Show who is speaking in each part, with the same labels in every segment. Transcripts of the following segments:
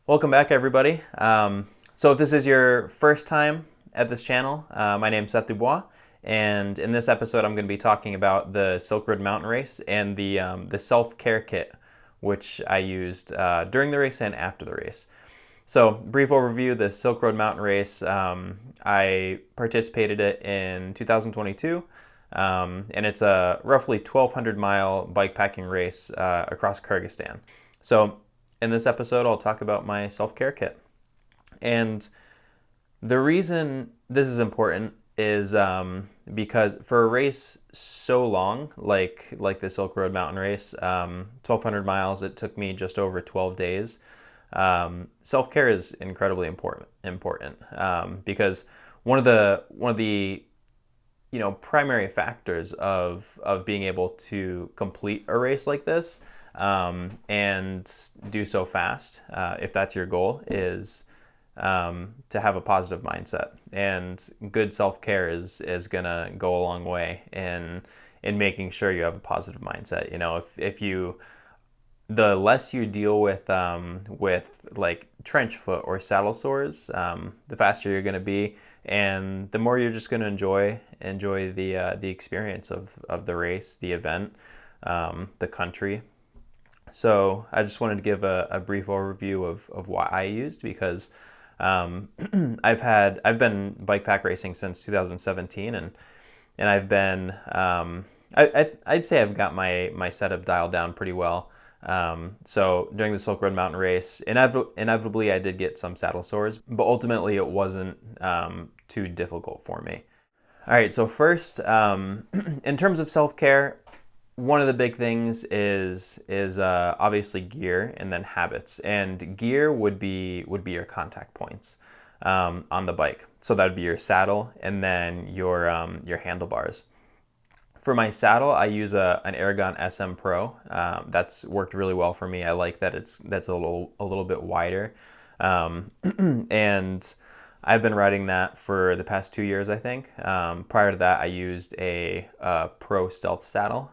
Speaker 1: Welcome back, everybody. So if this is your first time at this channel, my name is Seth Dubois, and in this episode I'm going to be talking about the Silk Road Mountain Race and the self-care kit, which I used during the race and after the race. So, brief overview, the Silk Road Mountain Race, I participated in 2022, and it's a roughly 1,200 mile bikepacking race across Kyrgyzstan. So, in this episode, I'll talk about my self-care kit. And the reason this is important is because for a race so long, like the Silk Road Mountain Race, 1,200 miles, it took me just over 12 days. Self-care is incredibly important because one of the primary factors of being able to complete a race like this and do so fast, if that's your goal, is to have a positive mindset. And good self-care is gonna go a long way in making sure you have a positive mindset. You know, if you the less you deal with like trench foot or saddle sores, the faster you're going to be, and the more you're just going to enjoy the experience of the race, the event, the country. So I just wanted to give a brief overview of what I used because I've been bikepack racing since 2017, and I've been I'd say I've got my setup dialed down pretty well. So during the Silk Road Mountain Race, inevitably I did get some saddle sores, but ultimately it wasn't too difficult for me. All right, so first, in terms of self-care, one of the big things is obviously gear, and then habits. And gear would be your contact points on the bike. So that would be your saddle and then your handlebars. For my saddle, I use an Aragon SM Pro. That's worked really well for me. I like that that's a little bit wider, and I've been riding that for the past 2 years, I think. Prior to that, I used a Pro Stealth saddle.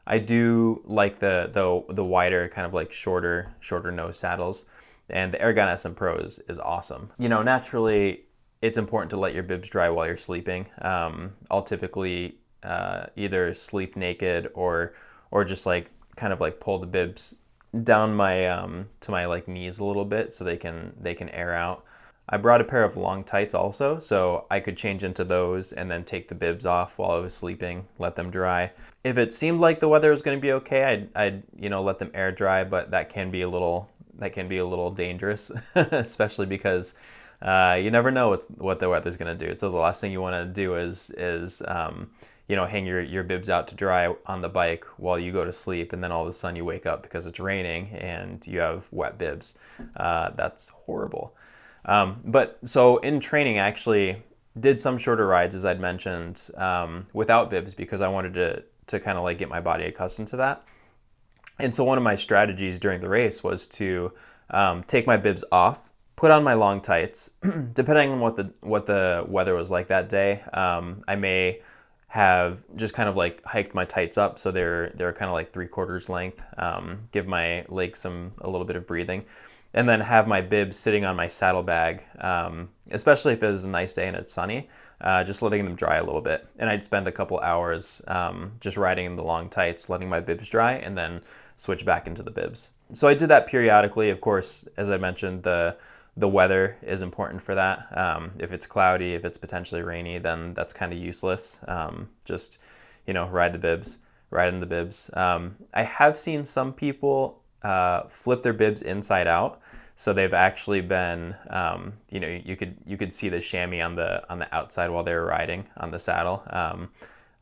Speaker 1: I do like the wider, kind of like shorter nose saddles, and the Aragon SM Pro is awesome. You know, naturally, it's important to let your bibs dry while you're sleeping. I'll typically either sleep naked or just like kind of like pull the bibs down my to my like knees a little bit so they can air out. I brought a pair of long tights also, so I could change into those and then take the bibs off while I was sleeping, let them dry. If it seemed like the weather was going to be okay, I'd let them air dry, but that can be a little dangerous, especially because you never know what the weather's going to do. So the last thing you want to do is hang your bibs out to dry on the bike while you go to sleep, and then all of a sudden you wake up because it's raining and you have wet bibs. That's horrible. But so in training, I actually did some shorter rides, as I'd mentioned, without bibs because I wanted to kind of like get my body accustomed to that. And so one of my strategies during the race was to take my bibs off, put on my long tights. Depending on what the weather was like that day, I may have just kind of like hiked my tights up so they're kind of like 3/4 length, give my legs a little bit of breathing, and then have my bibs sitting on my saddlebag, especially if it was a nice day and it's sunny, just letting them dry a little bit. And I'd spend a couple hours just riding in the long tights, letting my bibs dry, and then switch back into the bibs. So I did that periodically. Of course, as I mentioned, the weather is important for that. If it's cloudy, if it's potentially rainy, then that's kind of useless. Just, ride in the bibs. I have seen some people flip their bibs inside out. So they've actually been, you could see the chamois on the outside while they were riding on the saddle.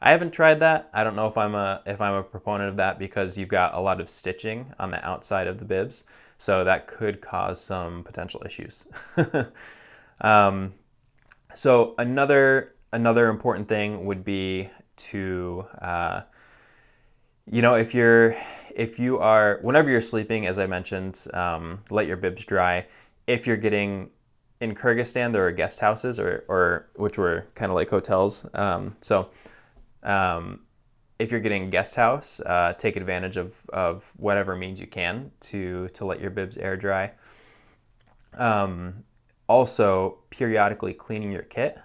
Speaker 1: I haven't tried that. I don't know if I'm a proponent of that because you've got a lot of stitching on the outside of the bibs. So that could cause some potential issues. So another important thing would be to, if you are, whenever you're sleeping, as I mentioned, let your bibs dry. If you're getting in Kyrgyzstan, there are guest houses or which were kind of like hotels. If you're getting a guest house, take advantage of whatever means you can to let your bibs air dry. Um, Also, periodically cleaning your kit.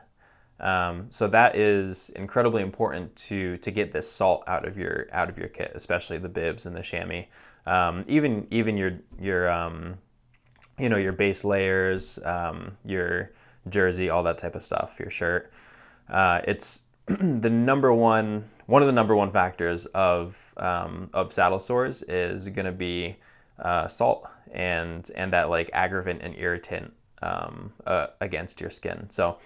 Speaker 1: So that is incredibly important to get this salt out of your kit, especially the bibs and the chamois. Even your your base layers, your jersey, all that type of stuff, your shirt. It's one of the number one factors of saddle sores is going to be salt and that like aggravant and irritant against your skin. So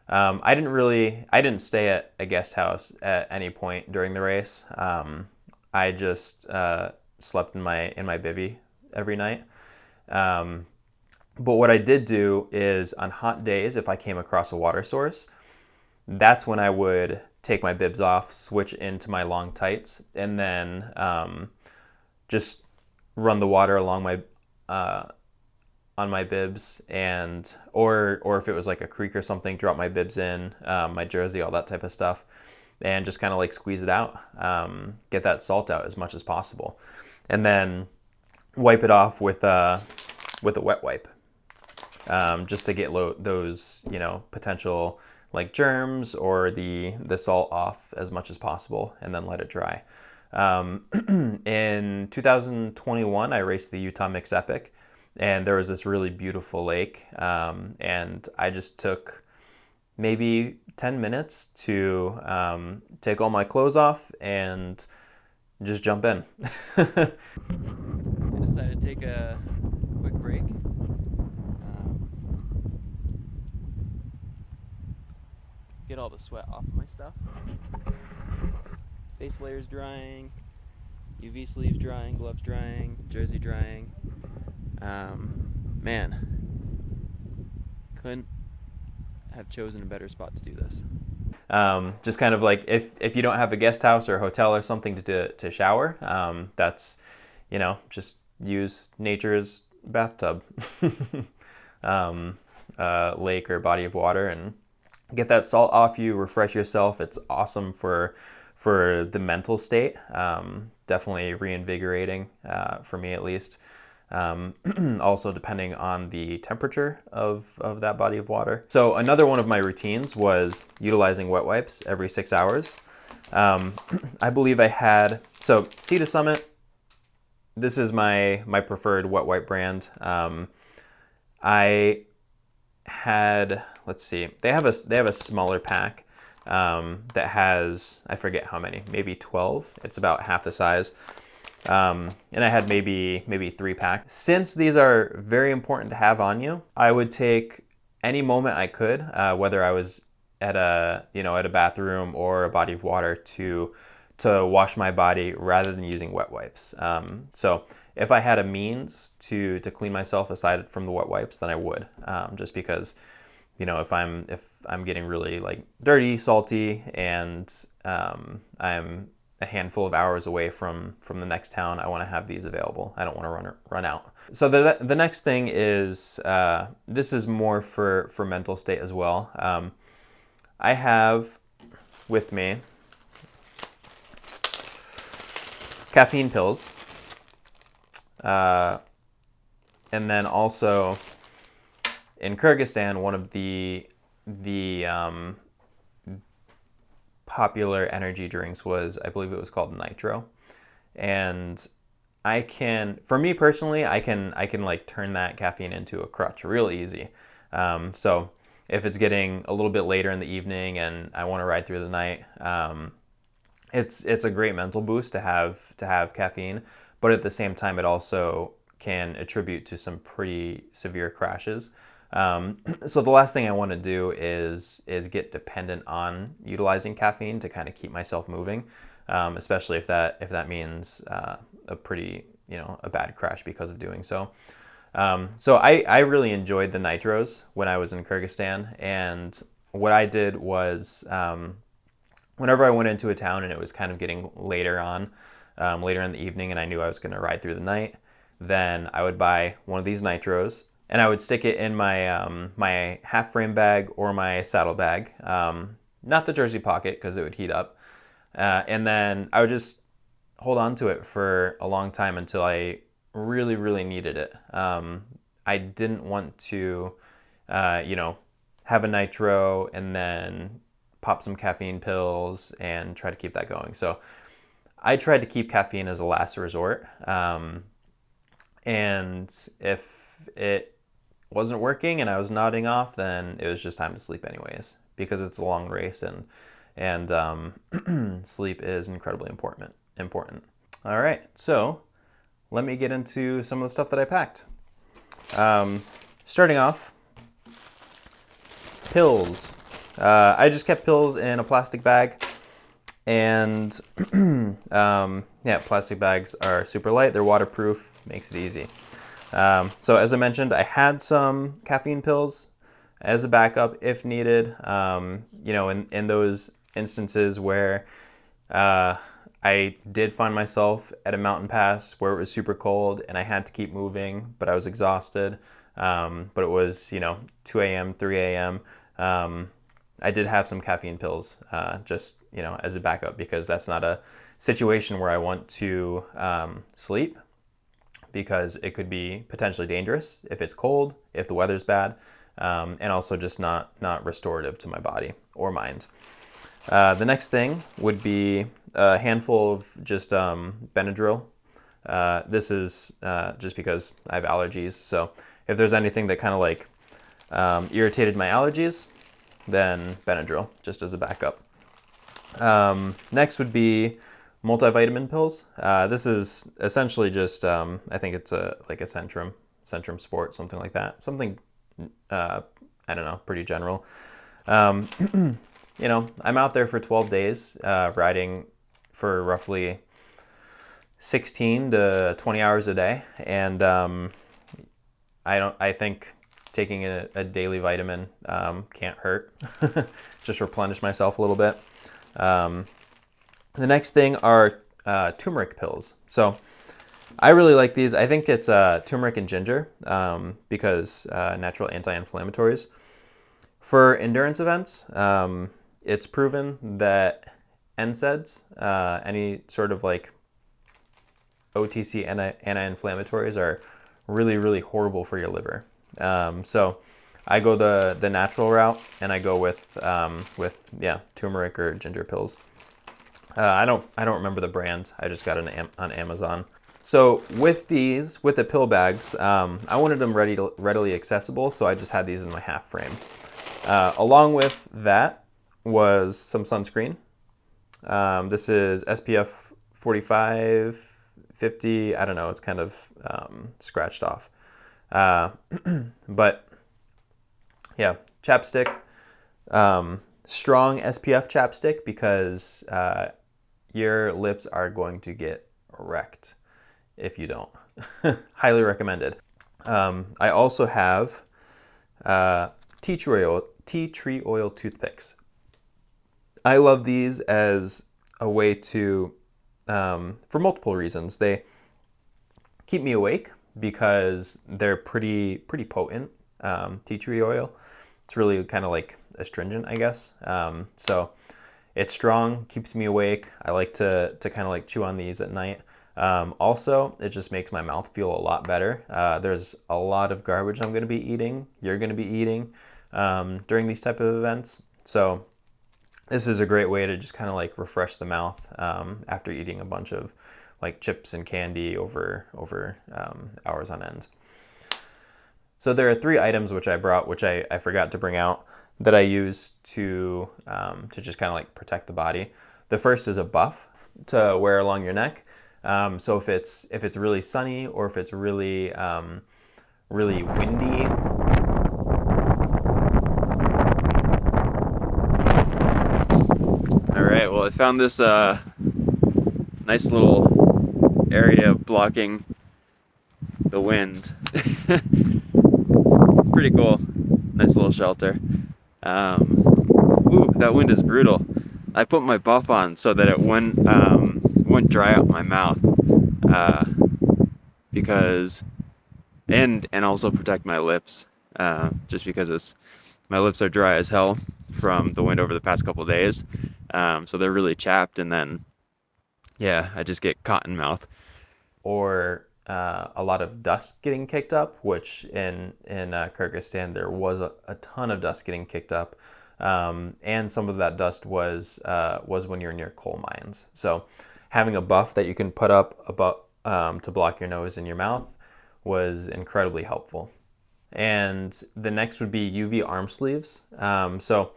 Speaker 1: I didn't stay at a guest house at any point during the race. I just slept in my bivvy every night. But what I did do is on hot days, if I came across a water source, that's when I would take my bibs off, switch into my long tights, and then just run the water along my on my bibs, and or if it was like a creek or something, drop my bibs in, my jersey, all that type of stuff, and just kind of like squeeze it out, get that salt out as much as possible, and then wipe it off with a wet wipe, just to get those potential like germs or the salt off as much as possible, and then let it dry. In 2021, I raced the Utah Mix Epic, and there was this really beautiful lake, and I just took maybe 10 minutes to take all my clothes off and just jump in. I decided to take a quick break. Get all the sweat off of my stuff. Face layers drying, UV sleeves drying, gloves drying, jersey drying. Man, couldn't have chosen a better spot to do this. Just kind of like if you don't have a guest house or a hotel or something to shower, that's, just use nature's bathtub, lake or body of water, and get that salt off you, refresh yourself. It's awesome for the mental state. Definitely reinvigorating, for me at least. Also depending on the temperature of that body of water. So another one of my routines was utilizing wet wipes every 6 hours. I believe I had, so Sea to Summit, this is my preferred wet wipe brand. I had, let's see, they have a smaller pack that has, I forget how many, maybe 12. It's about half the size. And I had maybe 3 packs. Since these are very important to have on you, I would take any moment I could, whether I was at a bathroom or a body of water, to wash my body rather than using wet wipes. So if I had a means to clean myself aside from the wet wipes, then I would, just because, if I'm getting really like dirty, salty, and I'm a handful of hours away from the next town, I want to have these available. I don't want to run out. So the next thing is, this is more for mental state as well. I have with me caffeine pills, and then also in Kyrgyzstan, one of the popular energy drinks was, I believe it was called Nitro, and for me personally, I can like turn that caffeine into a crutch real easy. So if it's getting a little bit later in the evening and I want to ride through the night, it's a great mental boost to have caffeine, but at the same time, it also can attribute to some pretty severe crashes. So the last thing I want to do is get dependent on utilizing caffeine to kind of keep myself moving, especially if that means a pretty, a bad crash because of doing so. So I really enjoyed the Nitros when I was in Kyrgyzstan, and what I did was, whenever I went into a town and it was kind of getting later in the evening, and I knew I was going to ride through the night, then I would buy one of these Nitros, and I would stick it in my my half frame bag or my saddle bag, not the jersey pocket because it would heat up, and then I would just hold on to it for a long time until I really, really needed it. I didn't want to, have a nitro and then pop some caffeine pills and try to keep that going. So I tried to keep caffeine as a last resort. And if it wasn't working and I was nodding off, then it was just time to sleep anyways, because it's a long race and sleep is incredibly important. All right, so let me get into some of the stuff that I packed. Starting off, pills. I just kept pills in a plastic bag, and plastic bags are super light. They're waterproof, makes it easy. So as I mentioned, I had some caffeine pills as a backup if needed. In those instances where I did find myself at a mountain pass where it was super cold and I had to keep moving, but I was exhausted. But it was, 2 a.m., 3 a.m. I did have some caffeine pills just, as a backup, because that's not a situation where I want to sleep, because it could be potentially dangerous if it's cold, if the weather's bad, and also just not restorative to my body or mind. The next thing would be a handful of just Benadryl. This is just because I have allergies. So if there's anything that kind of like irritated my allergies, then Benadryl, just as a backup. Next would be multivitamin pills. This is essentially just, I think it's like a Centrum Sport, something like that. Something, I don't know, pretty general. I'm out there for 12 days, riding for roughly 16 to 20 hours a day. And I think taking a daily vitamin can't hurt. Just replenish myself a little bit. The next thing are turmeric pills. So I really like these. I think it's turmeric and ginger because natural anti-inflammatories. For endurance events, it's proven that NSAIDs, any sort of like OTC anti-inflammatories, are really, really horrible for your liver. So I go the natural route, and I go with turmeric or ginger pills. I don't remember the brand. I just got it on Amazon. So with the pill bags, I wanted them readily accessible, so I just had these in my half frame. Along with that was some sunscreen. This is SPF 45, 50. I don't know. It's kind of scratched off. But yeah, chapstick. Strong SPF chapstick, because your lips are going to get wrecked if you don't. Highly recommended. I also have tea tree oil toothpicks. I love these as a way to, for multiple reasons. They keep me awake because they're pretty potent. Tea tree oil. It's really kind of like astringent, I guess. So it's strong, keeps me awake. I like to kind of like chew on these at night. Also, it just makes my mouth feel a lot better. There's a lot of garbage I'm going to be eating, you're going to be eating during these type of events. So this is a great way to just kind of like refresh the mouth after eating a bunch of like chips and candy over hours on end. So there are 3 items which I brought, which I forgot to bring out, that I use to just kind of like protect the body. The first is a buff to wear along your neck. So if it's really sunny, or if it's really really windy. All right. Well, I found this nice little area blocking the wind. It's pretty cool. Nice little shelter. Ooh, that wind is brutal. I put my buff on so that it wouldn't dry out my mouth, because and also protect my lips, just because my lips are dry as hell from the wind over the past couple of days. So they're really chapped, and then I just get cotton mouth. Or a lot of dust getting kicked up, which in Kyrgyzstan there was a ton of dust getting kicked up, and some of that dust was when you're near coal mines. So having a buff that you can put up about to block your nose and your mouth was incredibly helpful. And the next would be UV arm sleeves. So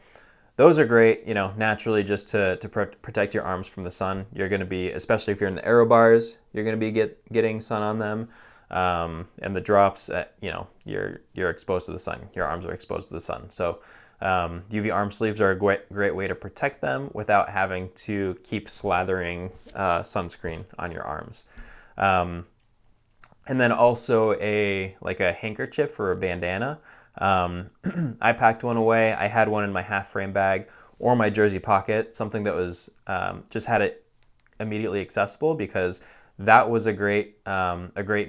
Speaker 1: those are great, you know, naturally just to protect your arms from the sun. You're going to be, especially if you're in the aero bars, you're going to be getting sun on them. And the drops, you know, you're exposed to the sun. Your arms are exposed to the sun. So UV arm sleeves are a great way to protect them without having to keep slathering sunscreen on your arms. And then also a handkerchief or a bandana. I packed one away. I had one in my half frame bag or my jersey pocket, something that was just had it immediately accessible, because that was a great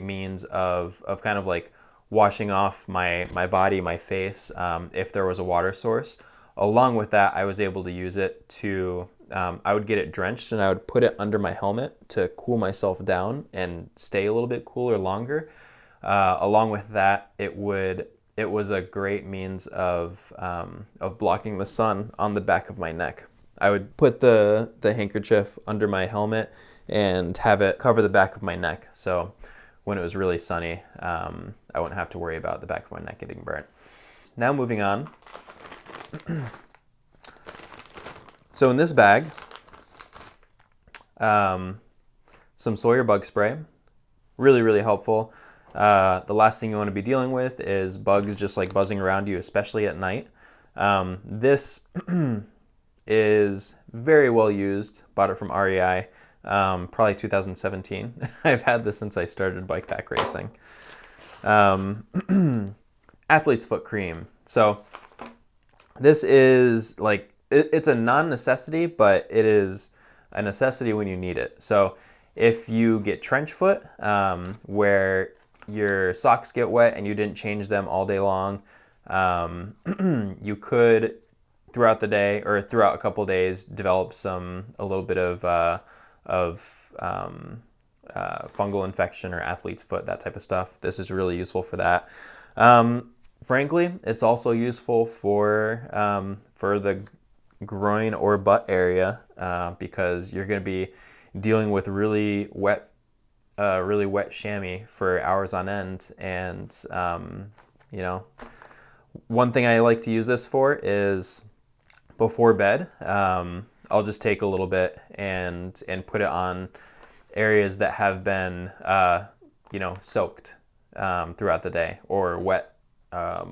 Speaker 1: means of kind of like washing off my body, my face, if there was a water source. Along with that, I was able to use it to, I would get it drenched and I would put it under my helmet to cool myself down and stay a little bit cooler longer. Along with that, it was a great means of blocking the sun on the back of my neck. I would put the handkerchief under my helmet and have it cover the back of my neck. So when it was really sunny, I wouldn't have to worry about the back of my neck getting burnt. Now moving on. So in this bag, some Sawyer bug spray, really helpful. The last thing you want to be dealing with is bugs just like buzzing around you, especially at night. This is very well used. Bought it from REI, probably 2017. I've had this since I started bike pack racing. Athlete's foot cream. So this is like, it's a non-necessity, but it is a necessity when you need it. So if you get trench foot, where your socks get wet and you didn't change them all day long, you could throughout the day or throughout a couple days develop a little bit of fungal infection or athlete's foot, that type of stuff. This is really useful for that. Frankly, it's also useful for the groin or butt area, because you're going to be dealing with really wet chamois for hours on end. And you know, one thing I like to use this for is before bed. I'll just take a little bit and put it on areas that have been you know, soaked throughout the day, or wet,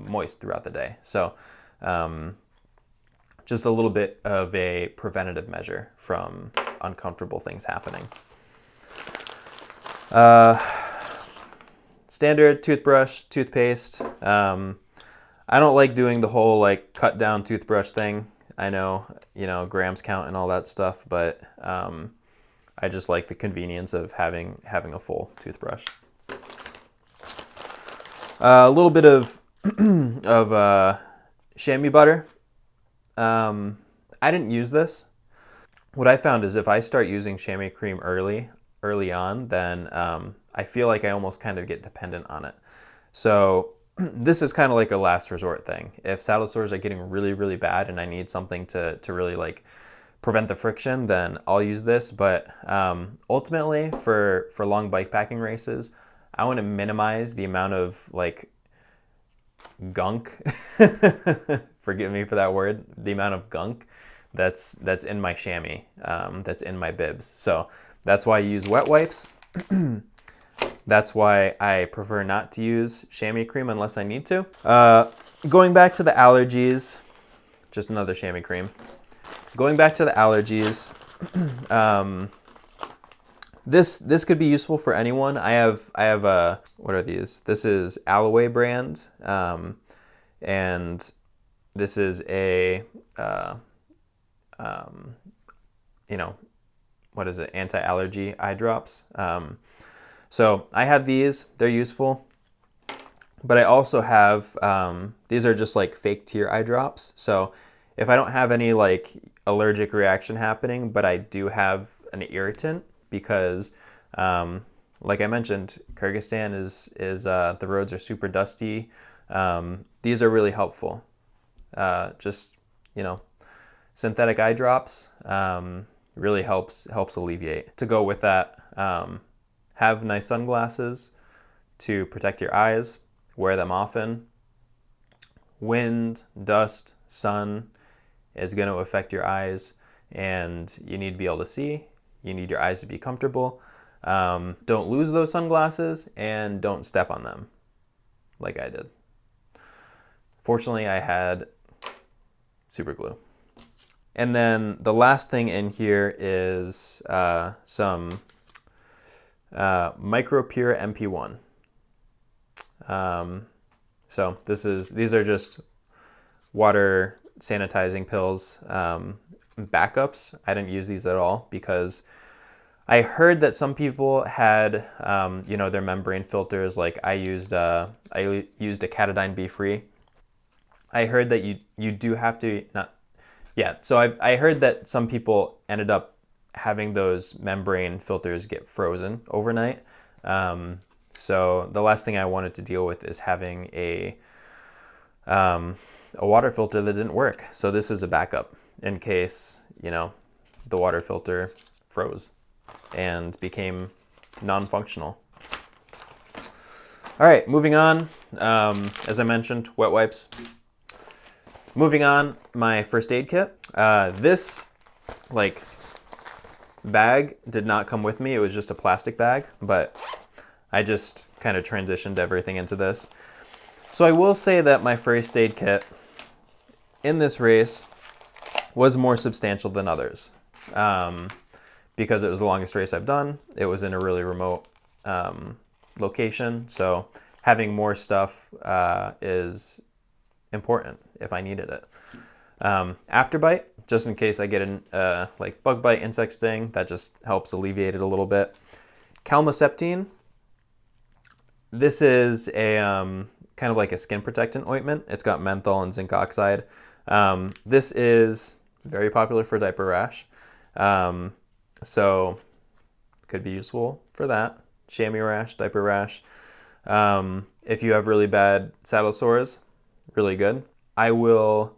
Speaker 1: moist throughout the day. So just a little bit of a preventative measure from uncomfortable things happening. Standard toothbrush, toothpaste. I don't like doing the whole like cut down toothbrush thing. I know, you know, grams count and all that stuff, but I just like the convenience of having a full toothbrush. A little bit of chamois butter. I didn't use this. What I found is if I start using chamois cream early on, then I feel like I almost kind of get dependent on it. So this is kind of like a last resort thing. If saddle sores are getting really bad and I need something to really like prevent the friction, then I'll use this. But ultimately for long bike packing races, I want to minimize the amount of like gunk, forgive me for that word, the amount of gunk that's in my chamois, that's in my bibs. So that's why I use wet wipes. That's why I prefer not to use chamois cream unless I need to. Going back to the allergies, just another chamois cream. Going back to the allergies, this could be useful for anyone. I have what are these? This is Alloway brand, and this is a you know, what is it? Anti-allergy eye drops. So I have these. They're useful. But I also have, these are just like fake tear eye drops. So if I don't have any like allergic reaction happening, but I do have an irritant because like I mentioned, Kyrgyzstan is the roads are super dusty. These are really helpful. Just, you know, synthetic eye drops really helps alleviate. To go with that, have nice sunglasses to protect your eyes. Wear them often. Wind, dust, sun is going to affect your eyes, and you need to be able to see. You need your eyes to be comfortable. Don't lose those sunglasses, and don't step on them like I did. Fortunately, I had super glue. And then the last thing in here is some micropure MP1. So these are just water sanitizing pills, backups. I didn't use these at all because I heard that some people had, you know, their membrane filters. Like I used a Catadine B Free. I heard that you do have to So I heard that some people ended up having those membrane filters get frozen overnight. So the last thing I wanted to deal with is having a water filter that didn't work. So this is a backup in case, you know, the water filter froze and became non-functional. All right, moving on. As I mentioned, wet wipes. Moving on, my first aid kit. This bag did not come with me. It was just a plastic bag, but I just kind of transitioned everything into this. So I will say that my first aid kit in this race was more substantial than others, because it was the longest race I've done. It was in a really remote location, so having more stuff is important if I needed it. Afterbite, just in case I get an bug bite, insect sting, that just helps alleviate it a little bit. Calmoseptine, this is a kind of like a skin protectant ointment. It's got menthol and zinc oxide. This is very popular for diaper rash, so could be useful for that. Chamois rash, diaper rash. If you have really bad saddle sores, really good. I will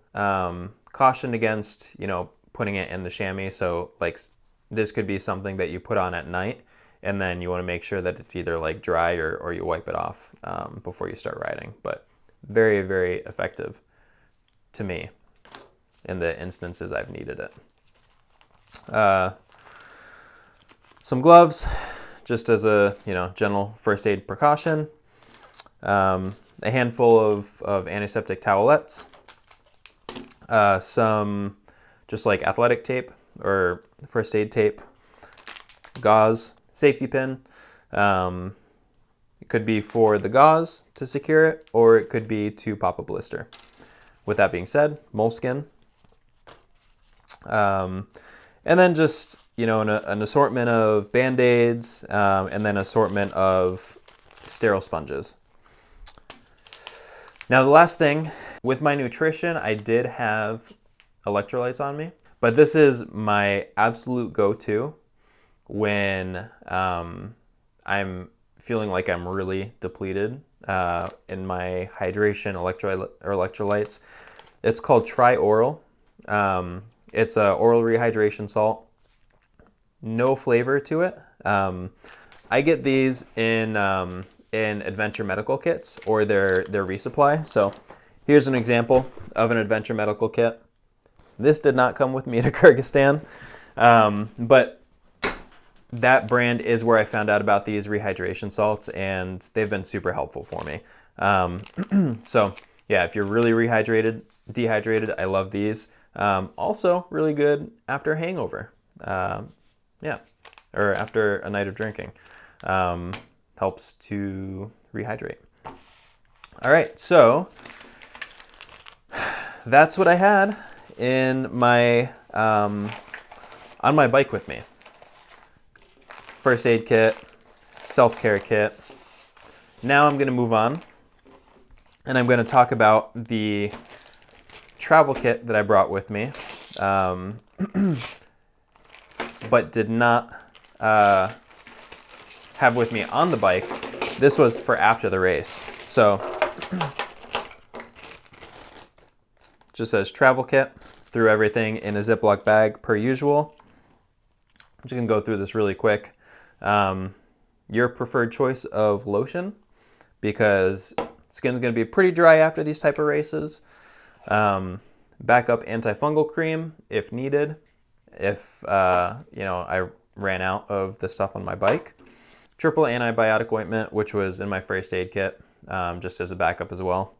Speaker 1: caution against, you know, putting it in the chamois. So like this could be something that you put on at night, and then you want to make sure that it's either like dry or you wipe it off before you start riding. But very, very effective to me in the instances I've needed it. Some gloves, just as a, you know, general first aid precaution. A handful of antiseptic towelettes, some just like athletic tape or first aid tape, gauze, safety pin. It could be for the gauze to secure it, or it could be to pop a blister. With that being said, moleskin. And then just, you know, an assortment of Band-Aids, and then assortment of sterile sponges. Now the last thing, with my nutrition, I did have electrolytes on me, but this is my absolute go-to when I'm feeling like I'm really depleted in my hydration electrolytes. It's called Tri-Oral. It's a oral rehydration salt. No flavor to it. I get these in Adventure Medical kits or their resupply. So here's an example of an Adventure Medical kit. This did not come with me to Kyrgyzstan, but that brand is where I found out about these rehydration salts, and they've been super helpful for me. So yeah, if you're really dehydrated, I love these. Also really good after a hangover. Yeah, or after a night of drinking. Helps to rehydrate. All right, so that's what I had in my on my bike with me. First aid kit, self-care kit. Now I'm going to move on, and I'm going to talk about the travel kit that I brought with me, but did not have with me on the bike. This was for after the race. So just says travel kit. Threw everything in a Ziploc bag per usual. I'm just gonna go through this really quick. Your preferred choice of lotion, because skin's gonna be pretty dry after these type of races. Backup antifungal cream if needed, if I ran out of the stuff on my bike. Triple antibiotic ointment, which was in my first aid kit, just as a backup as well.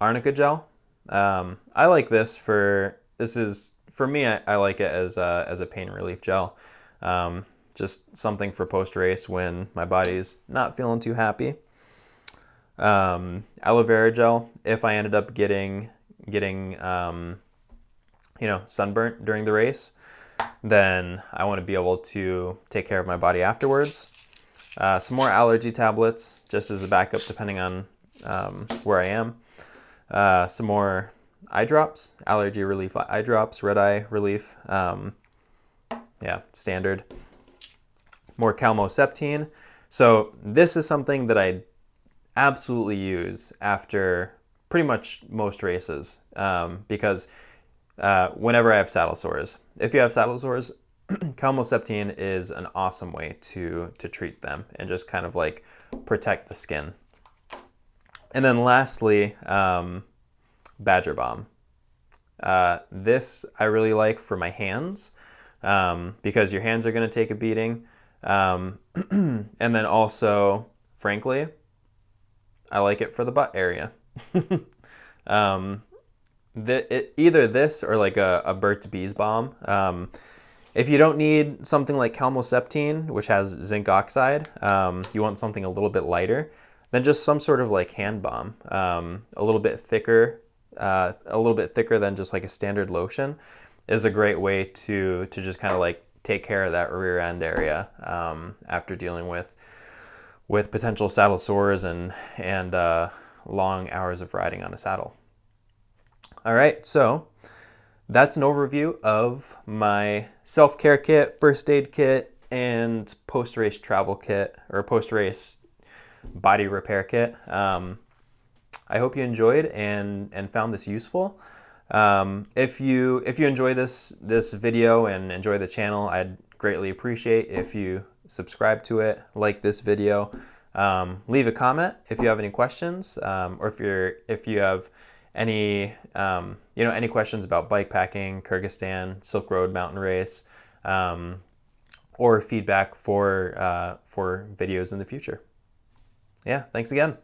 Speaker 1: Arnica gel. I like this for me. I like it as a pain relief gel. Just something for post race when my body's not feeling too happy. Aloe vera gel if I ended up getting sunburnt during the race, then I want to be able to take care of my body afterwards. Some more allergy tablets just as a backup depending on where I am. Some more eye drops, allergy relief eye drops, red eye relief. Yeah, standard. More calmoseptine. So this is something that I absolutely use after pretty much most races, because whenever I have saddle sores, if you have saddle sores, calmoseptine is an awesome way to treat them and just kind of like protect the skin. And then lastly, Badger Balm. This I really like for my hands, because your hands are going to take a beating. And then also, frankly, I like it for the butt area. Either this or like a Burt's Bees Balm. If you don't need something like calmoseptine, which has zinc oxide, you want something a little bit lighter, then just some sort of like hand balm, a little bit thicker than just like a standard lotion, is a great way to just kind of like take care of that rear end area after dealing with potential saddle sores and long hours of riding on a saddle. All right, so that's an overview of my self-care kit, first aid kit, and post-race travel kit, or post-race body repair kit. I hope you enjoyed and found this useful. If you enjoy this video and enjoy the channel, I'd greatly appreciate if you subscribe to it, like this video, leave a comment if you have any questions, or if you have any any questions about bikepacking, Kyrgyzstan, Silk Road Mountain Race, or feedback for videos in the future. Yeah, thanks again.